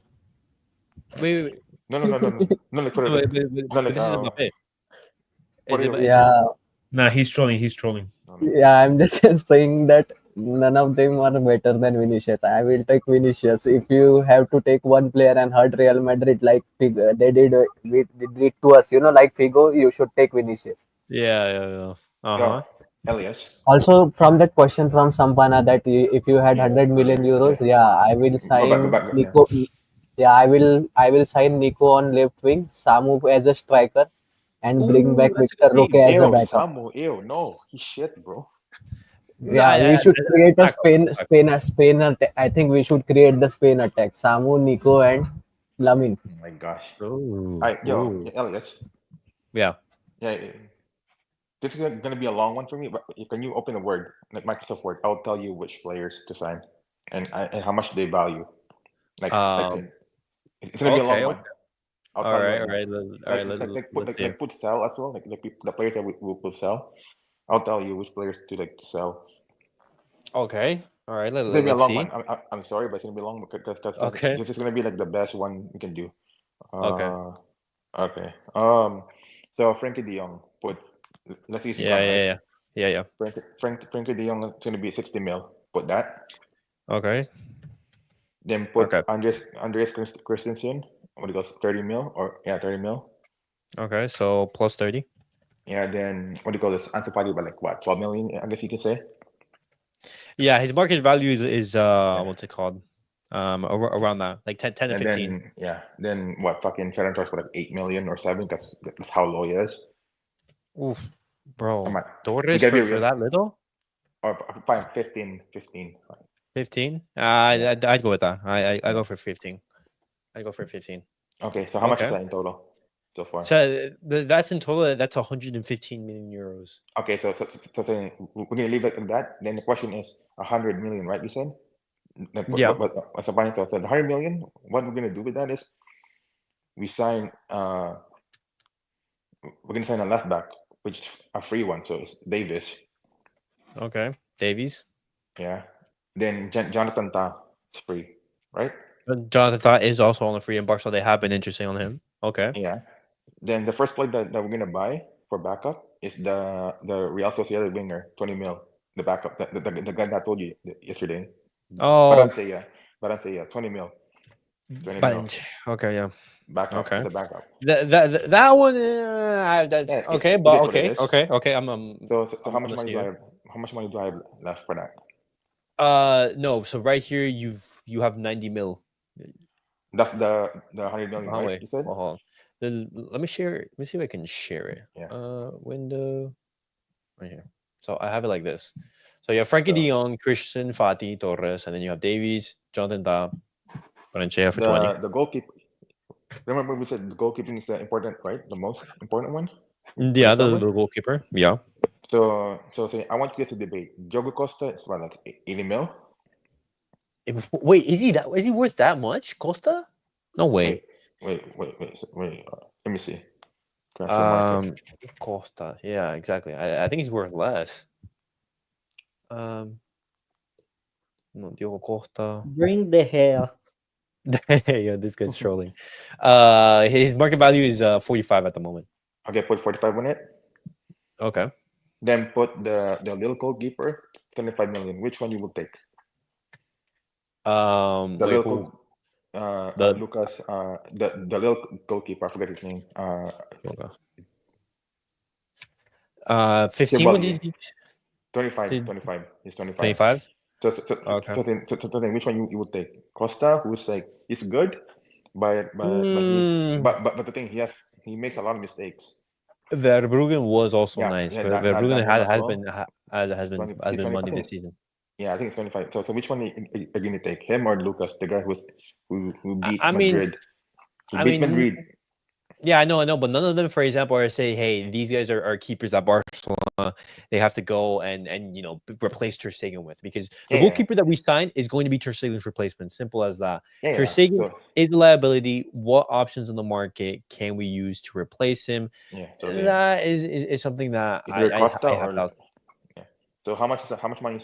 [SPEAKER 1] Wait.
[SPEAKER 4] No, no, no, no, no, no. Like
[SPEAKER 1] No,
[SPEAKER 4] for no,
[SPEAKER 1] but
[SPEAKER 4] like
[SPEAKER 1] this is Mbappe.
[SPEAKER 4] what
[SPEAKER 1] Is
[SPEAKER 4] are
[SPEAKER 1] it?
[SPEAKER 4] you?
[SPEAKER 1] It's,
[SPEAKER 5] Yeah,
[SPEAKER 3] Nah, he's trolling. He's trolling.
[SPEAKER 4] No, no.
[SPEAKER 5] I'm just saying that none of them are better than Vinicius. I will take Vinicius. If you have to take one player and hurt Real Madrid like they did did to us, like Figo, you should take Vinicius.
[SPEAKER 1] yeah.
[SPEAKER 4] Yo, Elias.
[SPEAKER 5] Also, from that question from Sampana that if you had
[SPEAKER 4] Yeah,
[SPEAKER 5] 100 million euros,
[SPEAKER 4] yeah.
[SPEAKER 5] yeah, I will
[SPEAKER 4] Go
[SPEAKER 5] sign
[SPEAKER 4] back. Yeah.
[SPEAKER 5] Nico. Yeah, I will sign Nico on left wing, Samu as a striker, and bring back
[SPEAKER 1] Ooh, that's a
[SPEAKER 5] Victor
[SPEAKER 1] good
[SPEAKER 5] Roque
[SPEAKER 1] name.
[SPEAKER 5] as a
[SPEAKER 4] Ew,
[SPEAKER 5] backup.
[SPEAKER 4] Samu. Ew, no, he's shit, bro.
[SPEAKER 1] No,
[SPEAKER 5] Yeah, we should create a
[SPEAKER 1] backup.
[SPEAKER 5] Spain attack. I think we should create the Spain attack. Samu, Nico, and Lamine.
[SPEAKER 4] Oh my gosh.
[SPEAKER 1] Ooh,
[SPEAKER 4] Yo,
[SPEAKER 1] ooh.
[SPEAKER 4] Elias.
[SPEAKER 1] Yeah.
[SPEAKER 4] Yeah. This is gonna be a long one for me, but can you open a Word, like Microsoft Word? I'll tell you which players to sign and how much they value. Like
[SPEAKER 1] Um.
[SPEAKER 4] it's gonna be a long
[SPEAKER 1] Okay.
[SPEAKER 4] one. I'll
[SPEAKER 1] All
[SPEAKER 4] tell you
[SPEAKER 1] right.
[SPEAKER 4] right
[SPEAKER 1] All
[SPEAKER 4] now.
[SPEAKER 1] right. All right.
[SPEAKER 4] Like
[SPEAKER 1] Let's
[SPEAKER 4] put
[SPEAKER 1] hear.
[SPEAKER 4] sell as well. Like the players that we will put sell. I'll tell you which players to like sell.
[SPEAKER 1] Okay. All right.
[SPEAKER 4] It's gonna be a
[SPEAKER 1] Let's
[SPEAKER 4] long
[SPEAKER 1] see.
[SPEAKER 4] one. I'm sorry, but it's gonna be long because
[SPEAKER 1] Okay.
[SPEAKER 4] this is gonna be like the best one we can do.
[SPEAKER 1] Okay.
[SPEAKER 4] Okay. So Frankie De Jong put. Let's easy
[SPEAKER 1] Yeah.
[SPEAKER 4] come
[SPEAKER 1] Yeah.
[SPEAKER 4] right.
[SPEAKER 1] Yeah. Yeah. Yeah.
[SPEAKER 4] Frankie De Jong is gonna be 60 mil. Put that.
[SPEAKER 1] Okay.
[SPEAKER 4] Then put
[SPEAKER 1] Okay.
[SPEAKER 4] Andreas Christensen. What it goes 30 mil or yeah 30 mil.
[SPEAKER 1] Okay. So plus 30.
[SPEAKER 4] Yeah. Then what do you call this? Ansu Fati by like what 12 million? I guess you could say.
[SPEAKER 1] Yeah. His market value is
[SPEAKER 4] Yeah.
[SPEAKER 1] what's it called? Around that, like 10 to
[SPEAKER 4] And
[SPEAKER 1] 15.
[SPEAKER 4] then what fucking Ferran Torres for like 8 million or 7 because that's how low he is.
[SPEAKER 1] Oof,
[SPEAKER 4] Come
[SPEAKER 1] bro.
[SPEAKER 4] on, we
[SPEAKER 1] Torres
[SPEAKER 4] gotta be
[SPEAKER 1] for
[SPEAKER 4] real.
[SPEAKER 1] that little?
[SPEAKER 4] Or fine, 15.
[SPEAKER 1] 15?
[SPEAKER 4] Yeah.
[SPEAKER 1] I'd go with that. I
[SPEAKER 4] Yeah.
[SPEAKER 1] go for 15. I go for 15.
[SPEAKER 4] Okay, so how much is
[SPEAKER 1] Okay.
[SPEAKER 4] that in total so far?
[SPEAKER 1] So that's in total. That's 115 million euros.
[SPEAKER 4] Okay, so saying we're gonna leave it at that. Then the question is 100 million, right? You said. Like,
[SPEAKER 1] Yeah.
[SPEAKER 4] what's the final? So the 100 million. What we're gonna do with that is we sign. We're gonna sign a left back, which is a free one. So it's Davis.
[SPEAKER 1] Okay. Davies.
[SPEAKER 4] Yeah. Then Jonathan Ta is free, right?
[SPEAKER 1] Jonathan Tah is also on the free in Barca. They have been interesting on him. Okay.
[SPEAKER 4] Yeah. Then the first player that we're gonna buy for backup is the Real Sociedad winger, 20 mil. The backup, the guy that I told you yesterday.
[SPEAKER 1] Oh,
[SPEAKER 4] Valencia, 20 mil. 20 mil.
[SPEAKER 1] Valencia. Okay. Yeah.
[SPEAKER 4] Backup,
[SPEAKER 1] Okay.
[SPEAKER 4] the backup.
[SPEAKER 1] That one.
[SPEAKER 4] Yeah,
[SPEAKER 1] Okay.
[SPEAKER 4] it
[SPEAKER 1] But
[SPEAKER 4] is what it
[SPEAKER 1] okay.
[SPEAKER 4] is.
[SPEAKER 1] Okay. I'm
[SPEAKER 4] So how much money
[SPEAKER 1] listening
[SPEAKER 4] do I
[SPEAKER 1] to
[SPEAKER 4] have? How much money do I have left for that?
[SPEAKER 1] you. No. So right here, you have 90 mil.
[SPEAKER 4] That's the 100 million,
[SPEAKER 1] Oh
[SPEAKER 4] right?
[SPEAKER 1] wait.
[SPEAKER 4] You said?
[SPEAKER 1] Well, hold on. Then let me share it. Let me see if I can share it.
[SPEAKER 4] Yeah.
[SPEAKER 1] Window right here. So I have it like this. So you have Frankie De
[SPEAKER 4] So
[SPEAKER 1] Jong, Christian, Fati, Torres, and then you have Davies, Jonathan Tah, Valencia for 20.
[SPEAKER 4] the goalkeeper. Remember we said the goalkeeping is the important, right? The most important one.
[SPEAKER 1] Yeah,
[SPEAKER 4] start
[SPEAKER 1] the
[SPEAKER 4] with?
[SPEAKER 1] goalkeeper. Yeah.
[SPEAKER 4] So say I want you guys to debate. Diogo Costa is what, like 80 mil?
[SPEAKER 1] Wait, is he worth that much, Costa? No way.
[SPEAKER 4] Wait. Let me see. Transfer market.
[SPEAKER 1] Costa. Yeah, exactly. I think he's worth less. No, Diogo Costa.
[SPEAKER 2] Bring the hair.
[SPEAKER 1] Yeah, this guy's trolling. His market value is 45 at the moment.
[SPEAKER 4] Okay, put 45 on it.
[SPEAKER 1] Okay.
[SPEAKER 4] Then put the little goalkeeper 25 million. Which one you will take? The
[SPEAKER 1] Wait,
[SPEAKER 4] little
[SPEAKER 1] who?
[SPEAKER 4] Lucas. The little goalkeeper. I forget his name.
[SPEAKER 1] Okay. 15. What did you?
[SPEAKER 4] 25. 25. He's 25.
[SPEAKER 1] 25.
[SPEAKER 4] So
[SPEAKER 1] Okay.
[SPEAKER 4] then which one you would take? Costa, who's like he's good, but the thing he makes a lot of mistakes.
[SPEAKER 1] Verbruggen was also nice.
[SPEAKER 4] Yeah,
[SPEAKER 1] Verbruggen
[SPEAKER 4] that him as
[SPEAKER 1] has
[SPEAKER 4] well.
[SPEAKER 1] been has been
[SPEAKER 4] I
[SPEAKER 1] money
[SPEAKER 4] think,
[SPEAKER 1] this season.
[SPEAKER 4] yeah, I think it's 25. So which one are you gonna take? Him or Lucas, the guy who beat
[SPEAKER 1] I mean,
[SPEAKER 4] Madrid? He beat Madrid.
[SPEAKER 1] Yeah, I know, but none of them, for example, are say, hey, these guys are keepers at Barcelona. They have to go and replace Ter Stegen with, because the goalkeeper that we signed is going to be Ter Stegen's replacement. Simple as that. Ter Stegen is a liability. What options on the market can we use to replace him?
[SPEAKER 4] Yeah,
[SPEAKER 1] that is something that
[SPEAKER 4] is there Costa
[SPEAKER 1] I have doubts.
[SPEAKER 4] Yeah. So how much money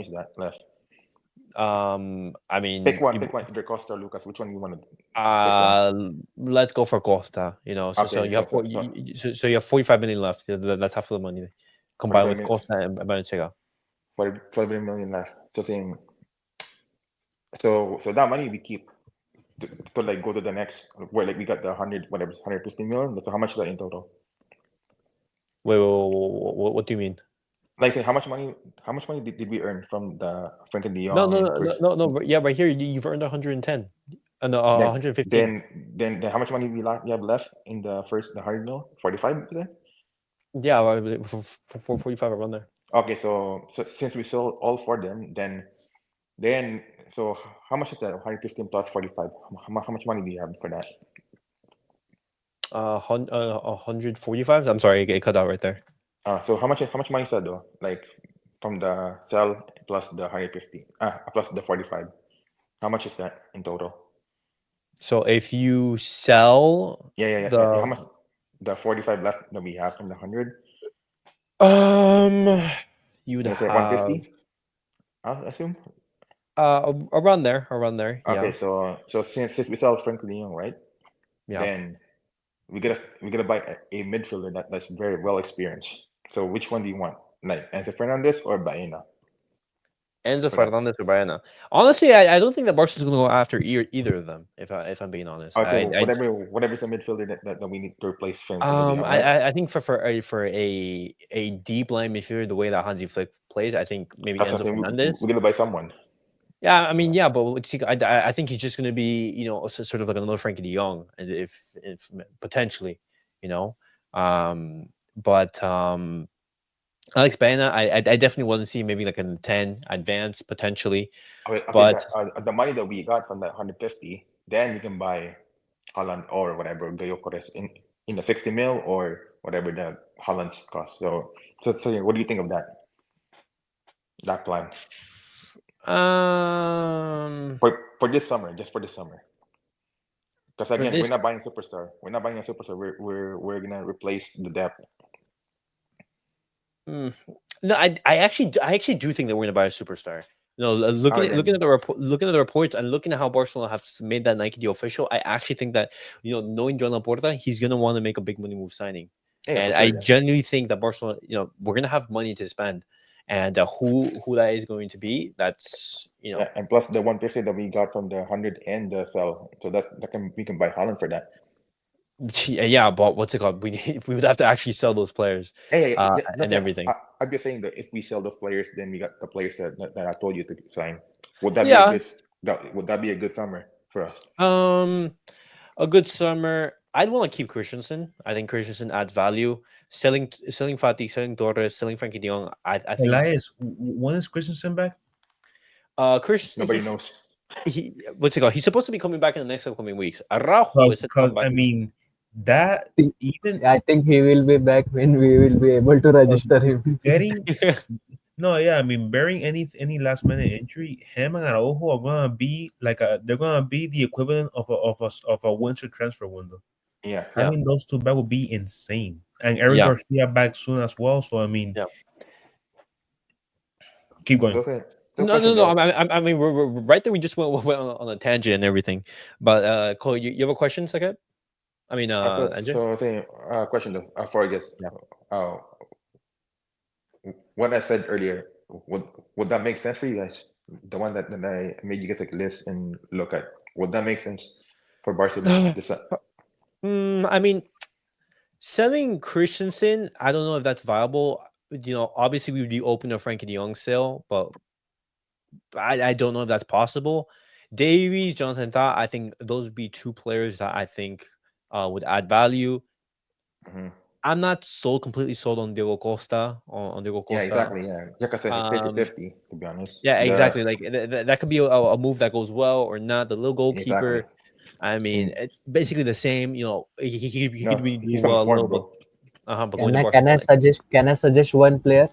[SPEAKER 4] is that left?
[SPEAKER 1] I mean,
[SPEAKER 4] pick one. Either Costa or Lucas. Which one you want to?
[SPEAKER 1] Let's go for Costa. So you have so you have 45 million left. That's half of the money combined with Costa and Balenciaga.
[SPEAKER 4] 12 million left. So that money we keep to like go to the next where like we got the 150 million. So how much is that in total?
[SPEAKER 1] Wait, what do you mean?
[SPEAKER 4] Like say how much money did we earn from the Frankie De Jong?
[SPEAKER 1] No. Yeah, right here you've earned 110. No, 115.
[SPEAKER 4] Then how much money we have left in the 100 mil? 45 then?
[SPEAKER 1] Yeah, for 45 around there.
[SPEAKER 4] Okay, so since we sold all for them, then so how much is that? 115 plus 45. How much money do you have for that?
[SPEAKER 1] 145. I'm sorry, it cut out right there.
[SPEAKER 4] So how much money is that though? Like from the sell plus the 150, plus the 45. How much is that in total?
[SPEAKER 1] So if you sell,
[SPEAKER 4] How much? The 45 left that we have from the 100.
[SPEAKER 1] You would
[SPEAKER 4] Let's say
[SPEAKER 1] have
[SPEAKER 4] 150. I assume.
[SPEAKER 1] around there, around there.
[SPEAKER 4] Okay,
[SPEAKER 1] Yeah,
[SPEAKER 4] so since we sell Frank Leon, right?
[SPEAKER 1] yeah.
[SPEAKER 4] Then we gotta buy a midfielder that's very well experienced. So which one do you want? Like Enzo Fernandez or Baena
[SPEAKER 1] Enzo
[SPEAKER 4] for that?
[SPEAKER 1] Fernandez or Bayana. Honestly, I don't think that Barca's going to go after either of them. If I'm being honest,
[SPEAKER 4] I'd say whatever's a midfielder that we need to replace Frank Leon,
[SPEAKER 1] I,
[SPEAKER 4] right?
[SPEAKER 1] I think for a deep line midfielder, the way that Hansi Flick plays, I think maybe
[SPEAKER 4] That's the
[SPEAKER 1] Enzo
[SPEAKER 4] thing.
[SPEAKER 1] Fernandez.
[SPEAKER 4] We're gonna buy someone.
[SPEAKER 1] Yeah, I mean, yeah, but I think he's just going to be, sort of like another Frankie De Jong, and if potentially, you know, but Alex Baena, I definitely want to see maybe like a 10 advance potentially,
[SPEAKER 4] Okay,
[SPEAKER 1] but
[SPEAKER 4] the money that we got from that 150, then we can buy Holland or whatever Gyökeres in the 60 mil or whatever the Holland's cost. So what do you think of that plan
[SPEAKER 1] um,
[SPEAKER 4] for this summer? Just for this summer. Because
[SPEAKER 1] for
[SPEAKER 4] again, we're
[SPEAKER 1] this.
[SPEAKER 4] not buying superstar. We're not buying a superstar. We're gonna replace the depth.
[SPEAKER 1] Mm. No, I actually do think that we're going to buy a superstar.
[SPEAKER 4] All right
[SPEAKER 1] Looking
[SPEAKER 4] then.
[SPEAKER 1] at looking at the reports and looking at how Barcelona have made that Nike deal official, I actually think that knowing Joan Laporta, he's going to want to make a big money move signing,
[SPEAKER 4] Yeah, for
[SPEAKER 1] and
[SPEAKER 4] sure.
[SPEAKER 1] I
[SPEAKER 4] Yeah.
[SPEAKER 1] genuinely think that Barcelona, we're going to have money to spend, and who that is going to be, that's
[SPEAKER 4] Yeah, and plus the 150 that we got from the 100 and the sell, so we can buy Holland for that.
[SPEAKER 1] yeah, but what's it called? We would have to actually sell those players,
[SPEAKER 4] Not
[SPEAKER 1] and
[SPEAKER 4] saying,
[SPEAKER 1] everything.
[SPEAKER 4] I'm just saying that if we sell those players, then we got the players that I told you to sign. Would that be a
[SPEAKER 1] Yeah,
[SPEAKER 4] good would that be a good summer for us?
[SPEAKER 1] a good summer. I'd want to keep Christensen. I think Christensen adds value. Selling Fati, selling Torres, selling Frankie De Jong. I think
[SPEAKER 3] Elias, when is Christensen back?
[SPEAKER 1] Christensen.
[SPEAKER 4] Nobody knows.
[SPEAKER 1] He what's it called? He's supposed to be coming back in the next upcoming weeks. Araujo is set to come
[SPEAKER 3] Because
[SPEAKER 1] back.
[SPEAKER 3] I mean that
[SPEAKER 5] think-
[SPEAKER 3] even
[SPEAKER 5] I think he will be back when we will be able to register him.
[SPEAKER 3] getting no, yeah, I mean bearing any last minute injury, him and Araujo are gonna be they're gonna be the equivalent of a winter transfer window.
[SPEAKER 4] Yeah.
[SPEAKER 1] Yeah.
[SPEAKER 3] Having those two back would be insane, and Eric
[SPEAKER 1] Yeah.
[SPEAKER 3] Garcia back soon as well. So I mean,
[SPEAKER 1] Yeah.
[SPEAKER 3] keep going.
[SPEAKER 4] So
[SPEAKER 1] No, no,
[SPEAKER 4] question
[SPEAKER 1] no.
[SPEAKER 4] though.
[SPEAKER 1] I mean, we're right there. We just went on a tangent and everything. But Cole, you have a question, second? I mean, Andrew?
[SPEAKER 4] Question though. For I guess,
[SPEAKER 1] Yeah.
[SPEAKER 4] uh, what I said earlier, would that make sense for you guys? The one that I made you guys like list and look at. Would that make sense for Barcelona?
[SPEAKER 1] I mean, selling Christensen, I don't know if that's viable. Obviously we would be open to Frankie De Jong sale, but I don't know if that's possible. Davies, Jonathan Tah, I think those would be two players that I think would add value.
[SPEAKER 4] Mhm.
[SPEAKER 1] I'm not completely sold on Diego Costa. On Diego
[SPEAKER 4] Yeah,
[SPEAKER 1] Costa.
[SPEAKER 4] exactly. Yeah, like I said, it's
[SPEAKER 1] Um,
[SPEAKER 4] 50-50, to be honest.
[SPEAKER 1] yeah, exactly. Like that could be a move that goes well or not. The little
[SPEAKER 4] Exactly.
[SPEAKER 1] goalkeeper. I mean,
[SPEAKER 4] Mm.
[SPEAKER 1] basically the same. He
[SPEAKER 4] No,
[SPEAKER 1] could be do
[SPEAKER 4] he's on
[SPEAKER 1] well a
[SPEAKER 4] form,
[SPEAKER 1] little bit.
[SPEAKER 4] bro.
[SPEAKER 1] But going
[SPEAKER 5] Can
[SPEAKER 1] to
[SPEAKER 5] I can I
[SPEAKER 1] Barcelona,
[SPEAKER 5] suggest can I suggest one player?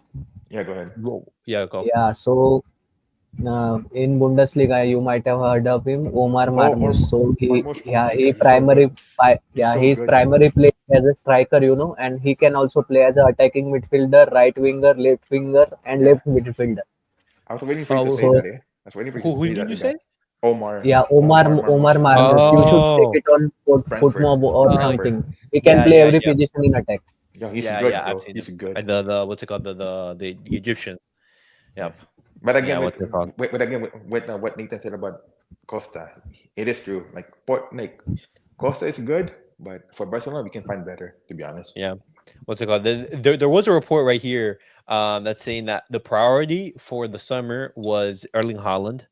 [SPEAKER 4] Yeah, go ahead.
[SPEAKER 1] yeah, go.
[SPEAKER 5] Yeah, so in Bundesliga, you might have heard of him, Omar
[SPEAKER 4] Oh,
[SPEAKER 5] Marmoush. So
[SPEAKER 4] Marmoush. Oh my God, he's so
[SPEAKER 5] primary,
[SPEAKER 4] good. He's so
[SPEAKER 5] he's
[SPEAKER 4] good.
[SPEAKER 5] primary play as a striker, and he can also play as a attacking midfielder, right winger, and
[SPEAKER 4] Yeah,
[SPEAKER 5] left midfielder.
[SPEAKER 4] I was waiting for you to say
[SPEAKER 5] So
[SPEAKER 4] that. I was waiting for you to
[SPEAKER 1] Who
[SPEAKER 4] say
[SPEAKER 1] did you
[SPEAKER 4] that.
[SPEAKER 1] say?
[SPEAKER 4] Omar.
[SPEAKER 5] yeah,
[SPEAKER 4] Omar
[SPEAKER 5] Omar
[SPEAKER 4] Marmoush.
[SPEAKER 5] Marmoush. You should check
[SPEAKER 1] Oh,
[SPEAKER 5] it on
[SPEAKER 4] Frankfurt.
[SPEAKER 5] Footmob or
[SPEAKER 4] Frankfurt.
[SPEAKER 5] something. He can
[SPEAKER 1] yeah,
[SPEAKER 5] play
[SPEAKER 1] yeah,
[SPEAKER 5] every
[SPEAKER 1] yeah,
[SPEAKER 5] position in attack.
[SPEAKER 4] Yeah, he's
[SPEAKER 1] yeah.
[SPEAKER 4] good,
[SPEAKER 1] I've
[SPEAKER 4] bro.
[SPEAKER 1] seen
[SPEAKER 4] He's
[SPEAKER 1] him.
[SPEAKER 4] good.
[SPEAKER 1] The what's it called? The Egyptian.
[SPEAKER 4] Yeah.
[SPEAKER 1] Yep.
[SPEAKER 4] But
[SPEAKER 1] Yeah,
[SPEAKER 4] again,
[SPEAKER 1] what's it called?
[SPEAKER 4] with what Nathan said about Costa, it is true. Like Costa is good, but for Barcelona, we can find better. To be honest.
[SPEAKER 1] Yeah, what's it called? There was a report right here that's saying that the priority for the summer was Erling Haaland,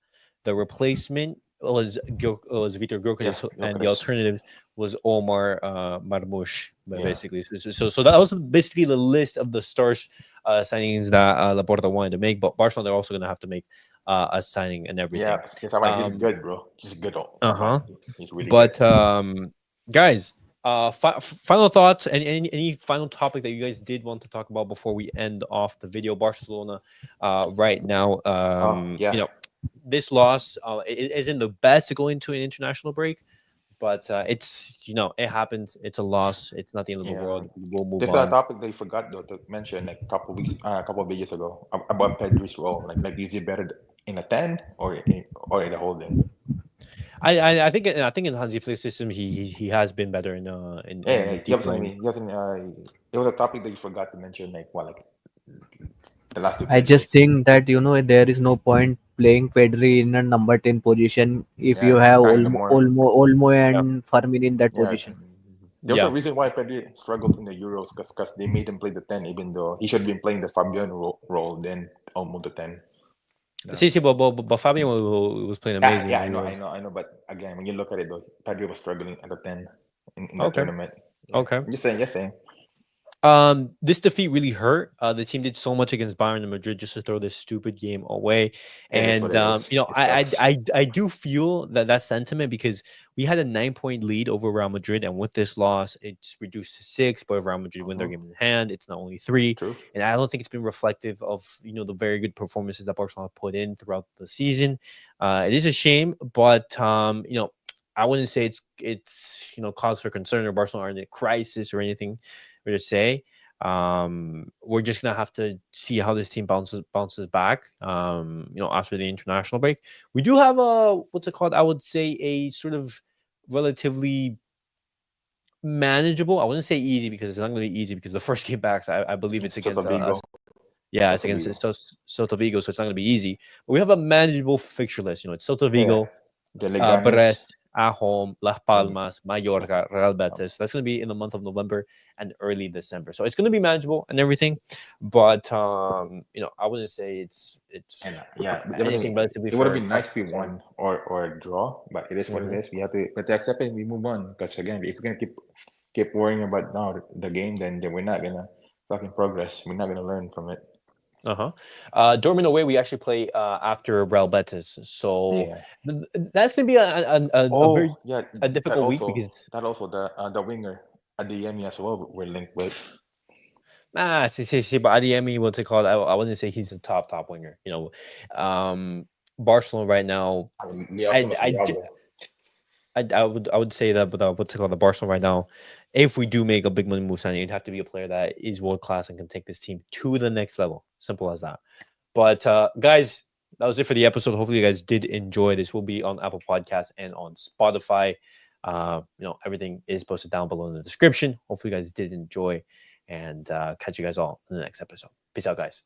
[SPEAKER 1] the replacement was Vitor
[SPEAKER 4] Yeah,
[SPEAKER 1] Gyökeres, and the
[SPEAKER 4] Gyökeres.
[SPEAKER 1] alternatives was Omar Marmoush,
[SPEAKER 4] Yeah.
[SPEAKER 1] basically. So that was basically the list of the stars signings that Laporta wanted to make, but Barcelona they're also going to have to make a signing and
[SPEAKER 4] Yeah,
[SPEAKER 1] everything.
[SPEAKER 4] he's good, bro. He's good.
[SPEAKER 1] Uh-huh.
[SPEAKER 4] He's really good.
[SPEAKER 1] But guys, final thoughts and any final topic that you guys did want to talk about before we end off the video. Barcelona right now,
[SPEAKER 4] Yeah.
[SPEAKER 1] this loss it isn't the best to go into an international break, but it's it happens. It's a loss. It's not the end of the
[SPEAKER 4] Yeah.
[SPEAKER 1] world. We'll move
[SPEAKER 4] There's a
[SPEAKER 1] on.
[SPEAKER 4] topic they forgot though to mention like a couple of videos ago about Pedri's role. Like is he better in a 10 or in a holding?
[SPEAKER 1] I think in Hansi Flick's system he has been better in
[SPEAKER 4] Yeah,
[SPEAKER 1] the
[SPEAKER 4] you
[SPEAKER 1] deep
[SPEAKER 4] have something.
[SPEAKER 1] lane.
[SPEAKER 4] You have something. It was a topic that you forgot to mention. Like the last two
[SPEAKER 5] I
[SPEAKER 4] videos.
[SPEAKER 5] just think that there is no point playing Pedri in a number 10 position if you
[SPEAKER 4] Yeah,
[SPEAKER 5] have
[SPEAKER 4] kind of more.
[SPEAKER 5] Olmo
[SPEAKER 1] Yep.
[SPEAKER 5] and Fermin in that
[SPEAKER 4] Yeah,
[SPEAKER 5] position.
[SPEAKER 4] there was a
[SPEAKER 1] Yeah.
[SPEAKER 4] reason why Pedri struggled in the Euros because they made him play the 10, even though he should have been playing the Fabian role, then almost the 10. Yeah.
[SPEAKER 1] See, but Fabian was playing amazing.
[SPEAKER 4] Yeah,
[SPEAKER 1] in the Euros.
[SPEAKER 4] I know. But again, when you look at it, though, Pedri was struggling at the 10 in that
[SPEAKER 1] Okay.
[SPEAKER 4] tournament. Yeah.
[SPEAKER 1] Okay.
[SPEAKER 4] Just saying.
[SPEAKER 1] This defeat really hurt. The team did so much against Bayern and Madrid just to throw this stupid game away.
[SPEAKER 4] It is
[SPEAKER 1] And
[SPEAKER 4] what it is.
[SPEAKER 1] I do feel that sentiment because we had a 9-point lead over Real Madrid, and with this loss, it's reduced to 6. But if Real Madrid win their game in hand, it's not only 3.
[SPEAKER 4] True.
[SPEAKER 1] And I don't think it's been reflective of the very good performances that Barcelona put in throughout the season. It is a shame, but I wouldn't say it's cause for concern or Barcelona are in a crisis or anything. To say we're just gonna have to see how this team bounces back after the international break. We do have a what's it called, I would say a sort of relatively manageable, I wouldn't say easy because it's not going to be easy because the first game back I believe it's against it's against Celta Vigo, so it's not going to be easy, but we have a manageable fixture list. It's Celta Vigo, Brest at home, Las Palmas, Mallorca, Real Betis. That's going to be in the month of November and early December. So it's going to be manageable and everything. But I wouldn't say it's anything relatively.
[SPEAKER 4] It would have been nice if we won or a draw, but it is what it is. We have to accept it and we move on. Because again, if we're gonna keep worrying about the game, then we're not gonna fucking progress. We're not gonna learn from it.
[SPEAKER 1] Dortmund away, we actually play after Real Betis, so that's gonna be a difficult week because
[SPEAKER 4] that also the winger Adeyemi as well we're linked with.
[SPEAKER 1] But Adeyemi, what's it called? I wouldn't say he's a top winger. Barcelona right now. I would say that, but what's it called? The Barcelona right now, if we do make a big money move signing, it'd have to be a player that is world class and can take this team to the next level. Simple as that. But guys, that was it for the episode. Hopefully you guys did enjoy. This will be on Apple Podcasts and on Spotify. Everything is posted down below in the description. Hopefully you guys did enjoy, and catch you guys all in the next episode. Peace out, guys.